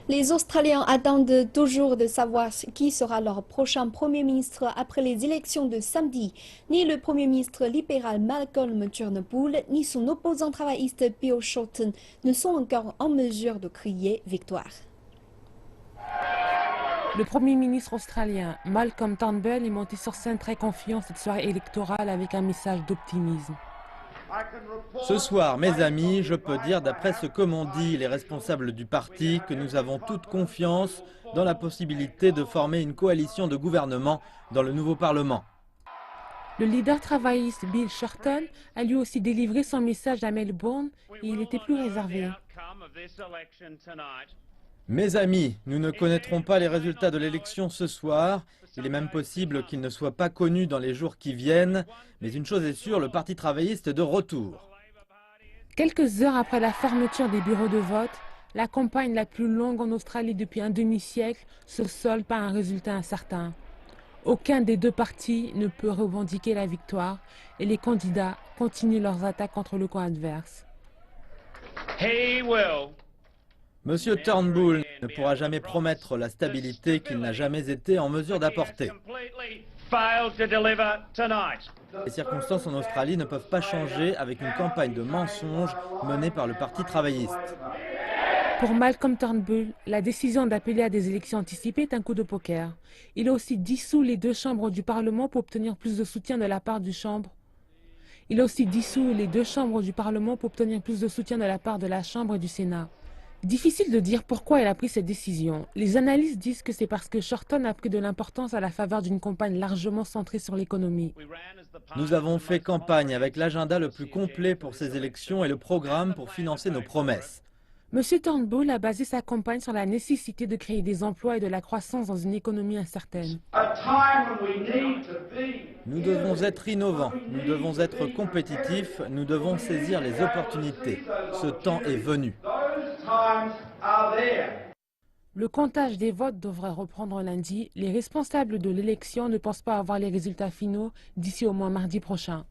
Les Australiens attendent toujours de savoir qui sera leur prochain Premier ministre après les élections de samedi. Ni le Premier ministre libéral Malcolm Turnbull, ni son opposant travailliste Bill Shorten ne sont encore en mesure de crier victoire. Le Premier ministre australien Malcolm Turnbull est monté sur scène très confiant cette soirée électorale avec un message d'optimisme. Ce soir, mes amis, je peux dire, d'après ce que m'ont dit les responsables du parti, que nous avons toute confiance dans la possibilité de former une coalition de gouvernement dans le nouveau Parlement. Le leader travailliste Bill Shorten a lui aussi délivré son message à Melbourne et il était plus réservé. Mes amis, nous ne connaîtrons pas les résultats de l'élection ce soir. Il est même possible qu'ils ne soient pas connus dans les jours qui viennent. Mais une chose est sûre, le Parti travailliste est de retour. Quelques heures après la fermeture des bureaux de vote, la campagne la plus longue en Australie depuis un demi-siècle se solde par un résultat incertain. Aucun des deux partis ne peut revendiquer la victoire et les candidats continuent leurs attaques contre le camp adverse. Monsieur Turnbull ne pourra jamais promettre la stabilité qu'il n'a jamais été en mesure d'apporter. Les circonstances en Australie ne peuvent pas changer avec une campagne de mensonges menée par le Parti travailliste. Pour Malcolm Turnbull, la décision d'appeler à des élections anticipées est un coup de poker. Il a aussi dissous les deux chambres du Parlement pour obtenir plus de soutien de la part du Chambre. de la part de la Chambre et du Sénat. Difficile de dire pourquoi il a pris cette décision. Les analystes disent que c'est parce que Shorten a pris de l'importance à la faveur d'une campagne largement centrée sur l'économie. Nous avons fait campagne avec l'agenda le plus complet pour ces élections et le programme pour financer nos promesses. M. Turnbull a basé sa campagne sur la nécessité de créer des emplois et de la croissance dans une économie incertaine. Nous devons être innovants, nous devons être compétitifs, nous devons saisir les opportunités. Ce temps est venu. Le comptage des votes devrait reprendre lundi. Les responsables de l'élection ne pensent pas avoir les résultats finaux d'ici au moins mardi prochain.